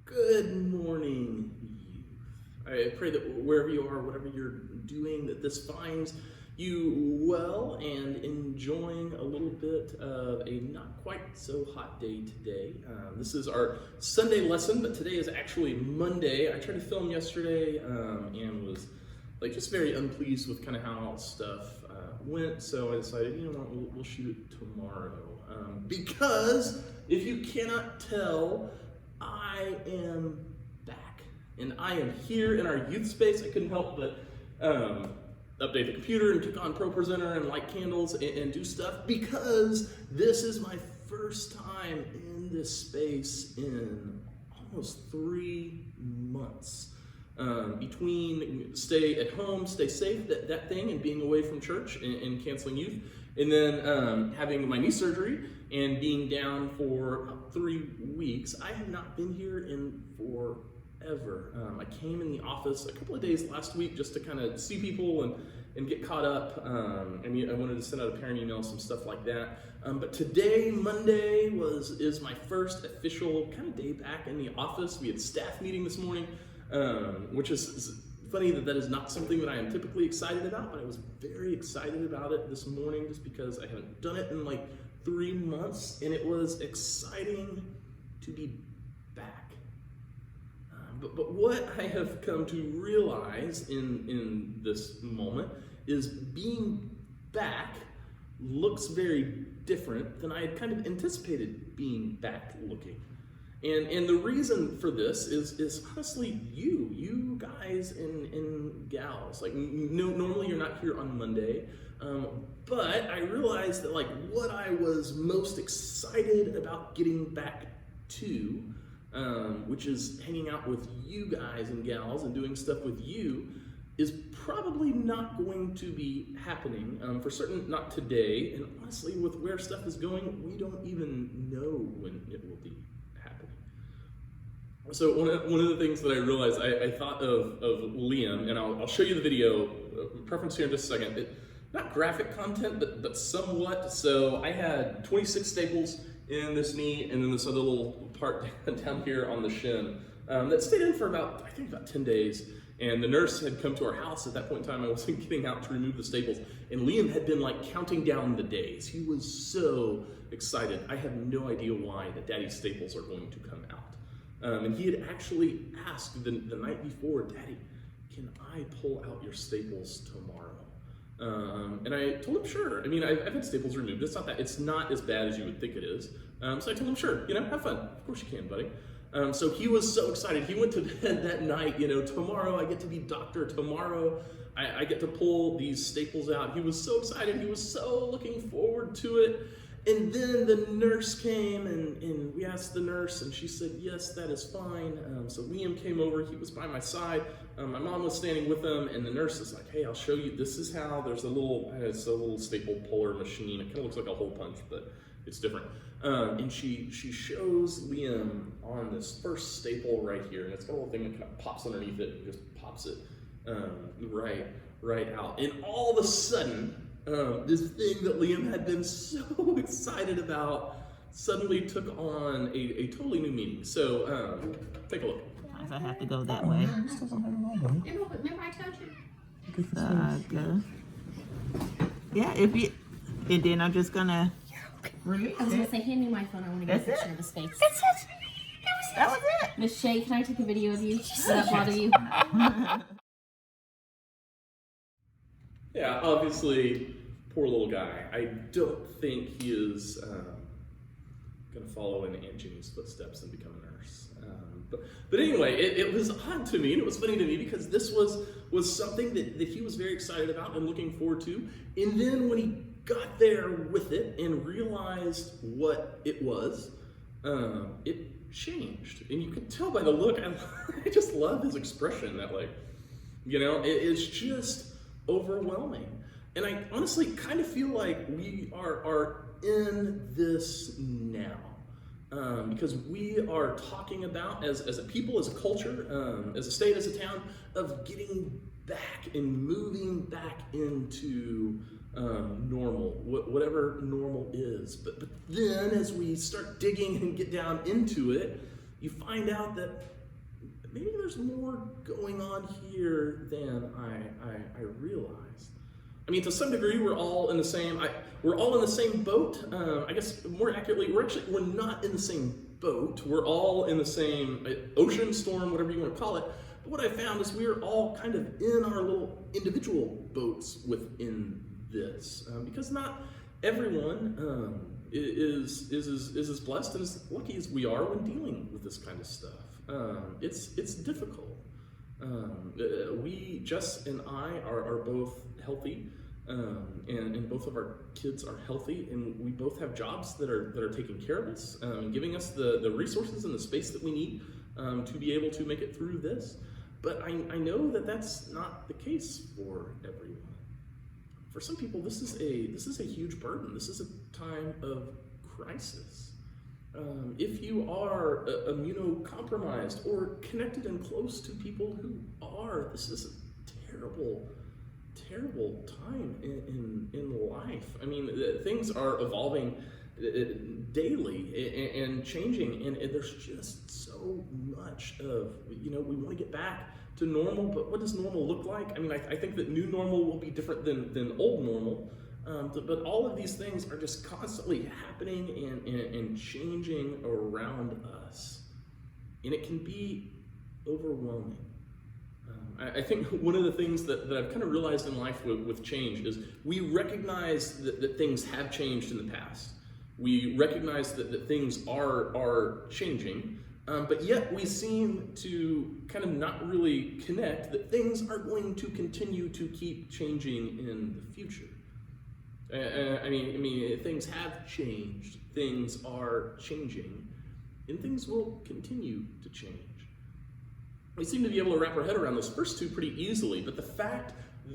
Good morning, youth. I pray that wherever you are, whatever you're doing, that this finds you well and enjoying a little bit of a not quite so hot day today. This is our Sunday lesson, but today is actually Monday. I tried to film yesterday and was just very unpleased with kind of how stuff went, so I decided, you know what, we'll shoot it tomorrow. Because if you cannot tell, I am back, and I am here in our youth space. I couldn't help but update the computer and click on ProPresenter and light candles and do stuff because this is my first time in this space in almost 3 months. Between stay at home, stay safe, that thing, and being away from church and canceling youth, and then having my knee surgery and being down for about 3 weeks, I have not been here in forever. I came in the office a couple of days last week just to kind of see people and get caught up. And I wanted to send out a parent email, some stuff like that. But today, Monday, is my first official kind of day back in the office. We had staff meeting this morning, which is funny that is not something that I am typically excited about, but I was very excited about it this morning just because I haven't done it in 3 months, and it was exciting to be back. But what I have come to realize in this moment is being back looks very different than I had kind of anticipated being back looking. And the reason for this is honestly you guys and gals. Normally you're not here on Monday, but I realized that what I was most excited about getting back to, which is hanging out with you guys and gals and doing stuff with you, is probably not going to be happening, for certain not today, and honestly with where stuff is going, we don't even know when it will be happening. So one of the things that I realized, I thought of Liam, and I'll show you the video, preference here in just a second. Not graphic content, but somewhat. So I had 26 staples in this knee, and then this other little part down here on the shin that stayed in for about 10 days. And the nurse had come to our house at that point in time. I wasn't getting out to remove the staples, and Liam had been counting down the days. He was so excited. I have no idea why that Daddy's staples are going to come out. And he had actually asked the night before, Daddy, can I pull out your staples tomorrow? And I told him, sure. I mean, I've had staples removed. It's not as bad as you would think it is. So I told him, sure, have fun. Of course you can, buddy. So he was so excited. He went to bed that night, tomorrow I get to be doctor. Tomorrow I get to pull these staples out. He was so excited. He was so looking forward to it. And then the nurse came, and we asked the nurse, and she said, yes, that is fine. So Liam came over. He was by my side. My mom was standing with him, and the nurse is like, hey, I'll show you. This is how it's a little staple puller machine. It kind of looks like a hole punch, but it's different. And she shows Liam on this first staple right here, and it's got a little thing that kind of pops underneath it and just pops it right out. And all of a sudden, this thing that Liam had been so excited about suddenly took on a totally new meaning. So take a look. I have to go that way. Remember I told you? Yeah, and then I'm just gonna. I was gonna say, hand me my phone. I want to get a picture of his face. That was it. Miss Shay, can I take a video of you? Does that bother you? Yeah, obviously, poor little guy. I don't think he is going to follow in Aunt Jenny's footsteps and become a nurse. But anyway, it was odd to me, and it was funny to me because this was something that he was very excited about and looking forward to. And then when he got there with it and realized what it was, it changed. And you could tell by the look, I just love his expression that it is just overwhelming. And I honestly kind of feel like we are in this now. Because we are talking about, as a people, as a culture, as a state, as a town, of getting back and moving back into normal, whatever normal is. But then as we start digging and get down into it, you find out that maybe there's more going on here than I realized. I mean, to some degree, we're all in the same boat. I guess more accurately, we're not in the same boat. We're all in the same ocean, storm, whatever you want to call it. But what I found is we're all kind of in our little individual boats within this, because not everyone is as blessed and as lucky as we are when dealing with this kind of stuff. It's difficult. Jess and I are both healthy, and both of our kids are healthy, and we both have jobs that are taking care of us, and giving us the resources and the space that we need to be able to make it through this. But I know that that's not the case for everyone. For some people, this is a huge burden. This is a time of crisis. If you are immunocompromised or connected and close to people who are, this is a terrible time in life. I mean, things are evolving daily and changing, and there's just so much of, we want to get back to normal, but what does normal look like? I mean, I think that new normal will be different than old normal, but all of these things are just constantly happening and changing around us, and it can be overwhelming. I think one of the things that I've kind of realized in life with change is we recognize that things have changed in the past. We recognize that things are changing, but yet we seem to kind of not really connect that things are going to continue to keep changing in the future. I mean, things have changed, things are changing, and things will continue to change. We seem to be able to wrap our head around those first two pretty easily, but the fact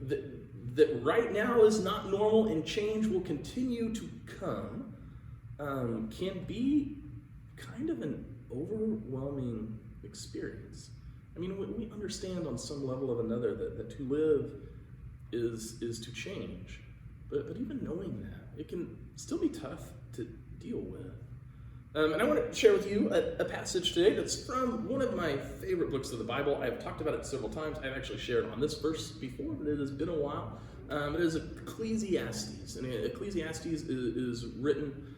that right now is not normal and change will continue to come can be kind of an overwhelming experience. I mean, we understand on some level of another that to live is to change, but even knowing that, it can still be tough to deal with. And I want to share with you a passage today that's from one of my favorite books of the Bible. I've talked about it several times. I've actually shared on this verse before, but it has been a while. It is Ecclesiastes, and Ecclesiastes is written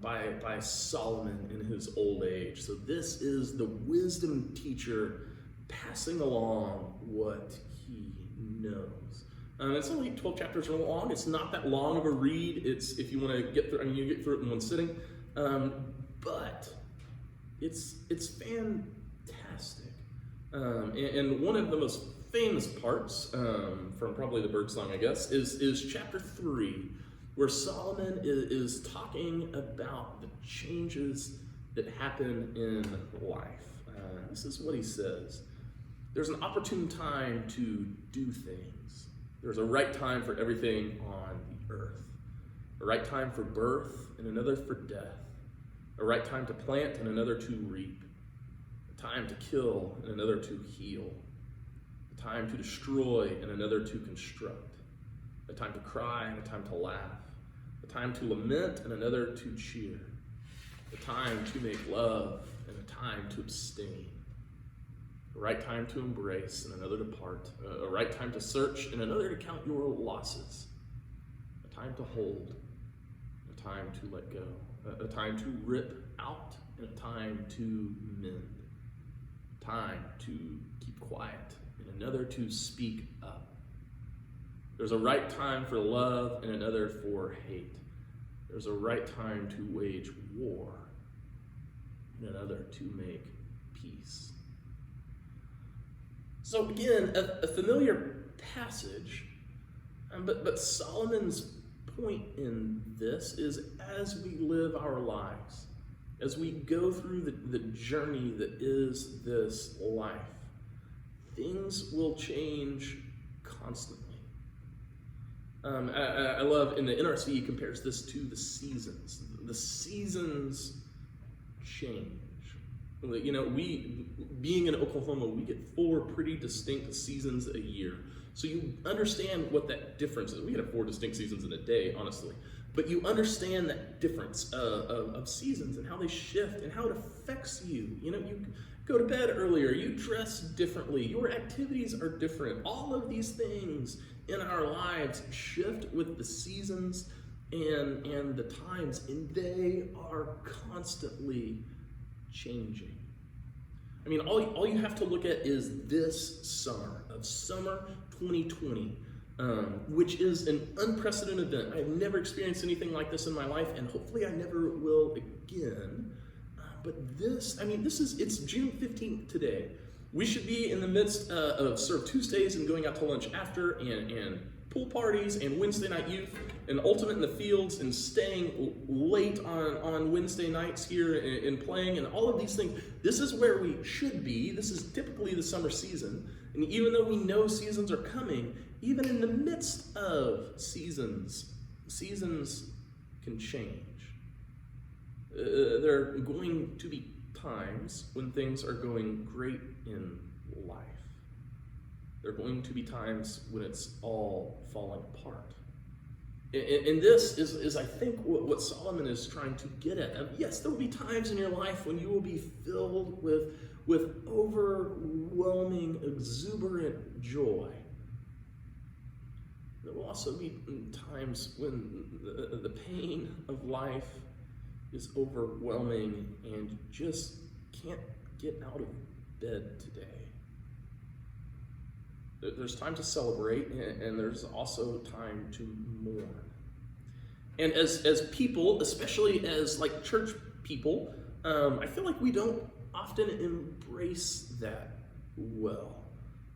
by Solomon in his old age. So this is the wisdom teacher passing along what he knows. It's only 12 chapters long. It's not that long of a read. It's, if you want to get through, you get through it in one sitting. But it's fantastic. And one of the most famous parts, from probably the Birdsong, I guess, is chapter 3, where Solomon is talking about the changes that happen in life. This is what he says. There's an opportune time to do things. There's a right time for everything on the earth. A right time for birth and another for death. A right time to plant and another to reap. A time to kill and another to heal. A time to destroy and another to construct. A time to cry and a time to laugh. A time to lament and another to cheer. A time to make love and a time to abstain. A right time to embrace and another to part. A right time to search and another to count your losses. A time to hold. A time to let go. A time to rip out and a time to mend. A time to keep quiet and another to speak up. There's a right time for love and another for hate. There's a right time to wage war and another to make peace. So again, a familiar passage, but Solomon's point in this is as we live our lives, as we go through the journey that is this life, things will change constantly. I love, in the NRC, he compares this to the seasons. The seasons change. You know, we, being in Oklahoma, we get 4 pretty distinct seasons a year. So you understand what that difference is. We could have 4 distinct seasons in a day, honestly. But you understand that difference of seasons and how they shift and how it affects you. You know, go to bed earlier, you dress differently, your activities are different. All of these things in our lives shift with the seasons and the times, and they are constantly changing. I mean, all you have to look at is this summer 2020, which is an unprecedented event. I've never experienced anything like this in my life, and hopefully I never will again. But it's June 15th today. We should be in the midst of Serve Tuesdays and going out to lunch after, and pool parties and Wednesday night youth and Ultimate in the Fields and staying late on Wednesday nights here and playing and all of these things. This is where we should be. This is typically the summer season. And even though we know seasons are coming, even in the midst of seasons can change. There are going to be times when things are going great in life. There are going to be times when it's all falling apart. And this is I think, what Solomon is trying to get at. Yes, there will be times in your life when you will be filled with overwhelming, exuberant joy. There will also be times when the pain of life is overwhelming and you just can't get out of bed today. There's time to celebrate, and there's also time to mourn. And as people, especially as like church people, I feel like we don't often embrace that well.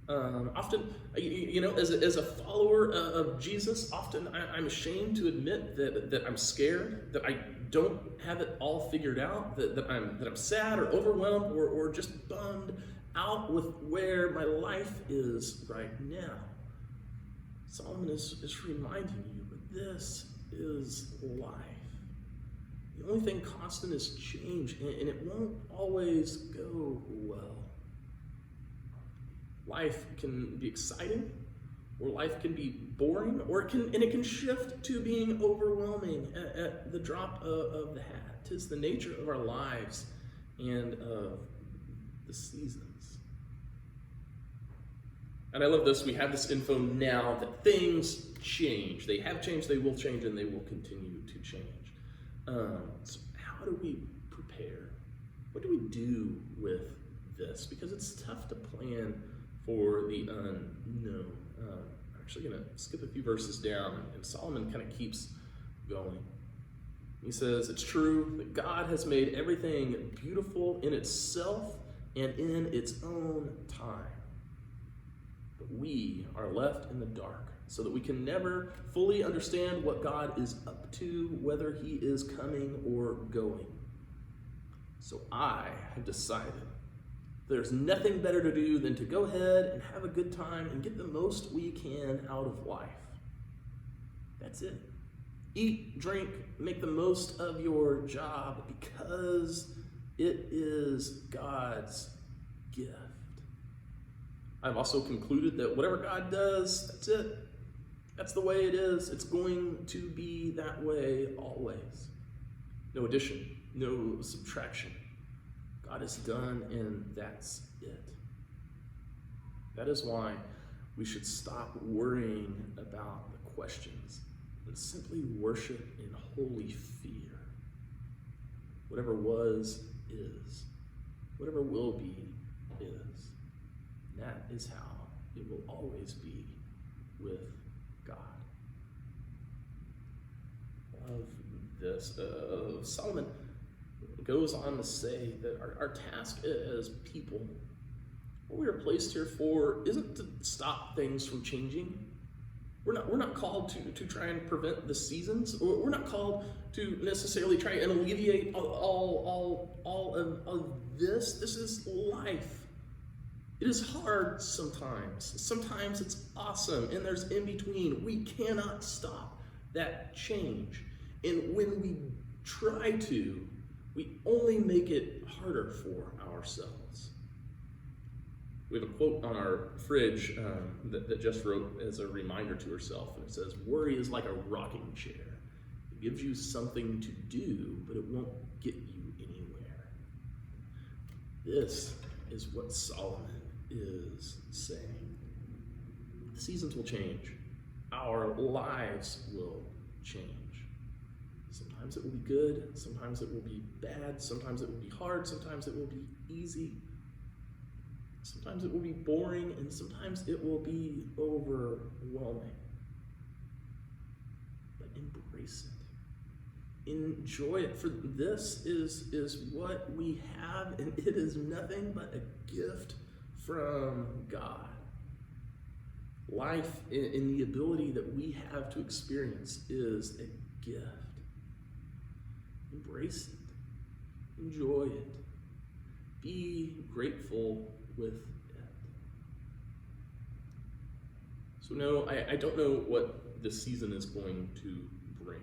Often, as a follower of Jesus, often I'm ashamed to admit that I'm scared, that I don't have it all figured out, that I'm sad or overwhelmed or just bummed out with where my life is right now. Solomon is reminding you that this is life. The only thing constant is change, and it won't always go well. Life can be exciting, or life can be boring, or it can shift to being overwhelming at the drop of the hat. 'Tis the nature of our lives and of the seasons. And I love this. We have this info now that things change. They have changed, they will change, and they will continue to change. So how do we prepare? What do we do with this? Because it's tough to plan for the unknown. I'm actually going to skip a few verses down, and Solomon kind of keeps going. He says, it's true that God has made everything beautiful in itself and in its own time. But we are left in the dark, so that we can never fully understand what God is up to, whether he is coming or going. So I have decided there's nothing better to do than to go ahead and have a good time and get the most we can out of life. That's it. Eat, drink, make the most of your job because it is God's gift. I've also concluded that whatever God does, that's it. That's the way it is. It's going to be that way always. No addition, no subtraction. God is done, and that's it. That is why we should stop worrying about the questions and simply worship in holy fear. Whatever was, is. Whatever will be, is. That is how it will always be with God. Love this. Solomon goes on to say that our task as people, what we are placed here for, isn't to stop things from changing. We're not called to try and prevent the seasons. We're not called to necessarily try and alleviate all of this. This is life. It is hard sometimes. Sometimes it's awesome, and there's in between. We cannot stop that change. And when we try to, we only make it harder for ourselves. We have a quote on our fridge that Jess wrote as a reminder to herself, and it says, worry is like a rocking chair. It gives you something to do, but it won't get you anywhere. This is what Solomon is saying. The seasons will change. Our lives will change. Sometimes it will be good, sometimes it will be bad, sometimes it will be hard, sometimes it will be easy. Sometimes it will be boring, and sometimes it will be overwhelming. But embrace it. Enjoy it, for this is what we have, and it is nothing but a gift from God. Life in the ability that we have to experience is a gift. Embrace it. Enjoy it. Be grateful with it. So no, I don't know what this season is going to bring.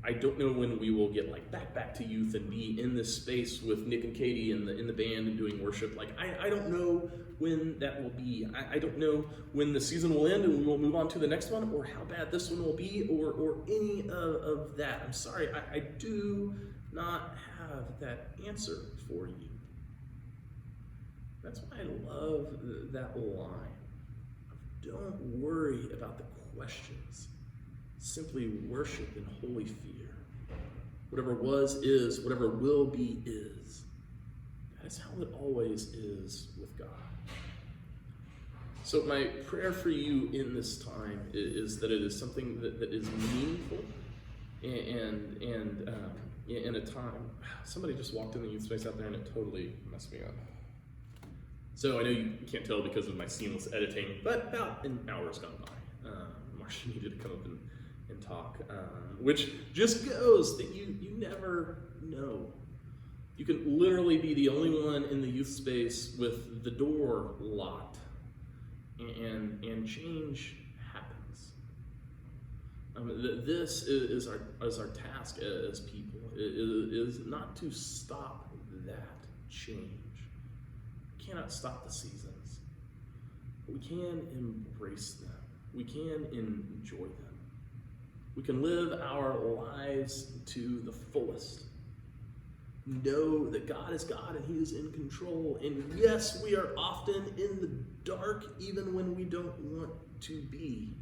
I don't know when we will get like back to youth and be in this space with Nick and Katie in the band and doing worship. Like I don't know when that will be. I don't know when the season will end and we will move on to the next one, or how bad this one will be, or any of that. I'm sorry, I do not have that answer for you. That's why I love that line. Don't worry about the questions. Simply worship in holy fear. Whatever was is, whatever will be is. That is how it always is with God. So my prayer for you in this time is that it is something that is meaningful and in a time. Somebody just walked in the youth space out there and it totally messed me up. So I know you can't tell because of my seamless editing, but about an hour has gone by. Marcia needed to come up and talk, which just goes that you never know. You can literally be the only one in the youth space with the door locked, and change happens. This is our task as people, is not to stop that change. We cannot stop the seasons, but we can embrace them. We can enjoy them. We can live our lives to the fullest. Know that God is God and He is in control. And yes, we are often in the dark even when we don't want to be.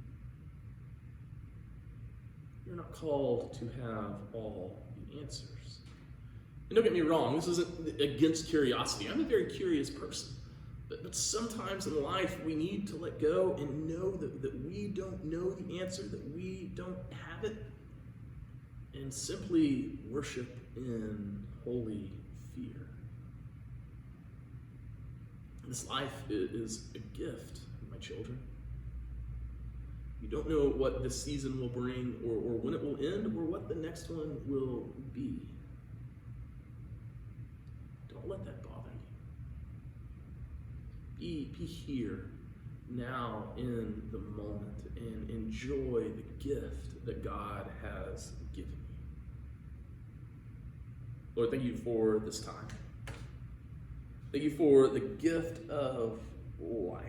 You're not called to have all the answers. And don't get me wrong, this isn't against curiosity. I'm a very curious person. But sometimes in life we need to let go and know that we don't know the answer, that we don't have it, and simply worship in holy fear. This life is a gift, my children. You don't know what this season will bring, or when it will end, or what the next one will be. Don't let that bother you. Be here now in the moment and enjoy the gift that God has given you. Lord, thank you for this time. Thank you for the gift of life.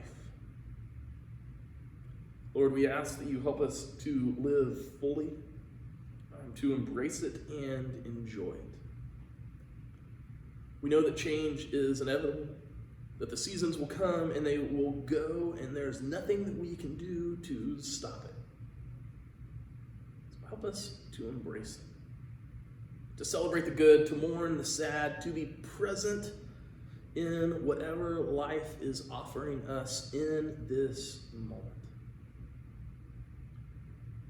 Lord, we ask that you help us to live fully, to embrace it and enjoy it. We know that change is inevitable, that the seasons will come and they will go, and there's nothing that we can do to stop it. So help us to embrace it, to celebrate the good, to mourn the sad, to be present in whatever life is offering us in this moment.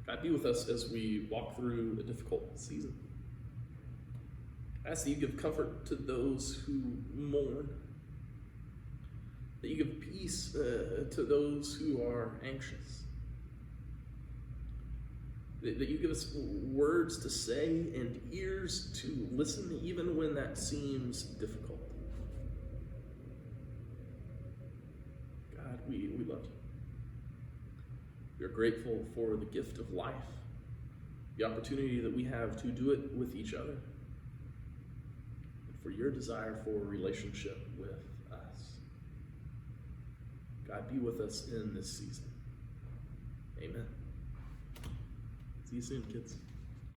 God, be with us as we walk through a difficult season. I ask that you give comfort to those who mourn, that you give peace to those who are anxious, that you give us words to say and ears to listen even when that seems difficult. God, we love you. We are grateful for the gift of life, the opportunity that we have to do it with each other, and for your desire for a relationship with us. God, be with us in this season. Amen. See you soon, kids.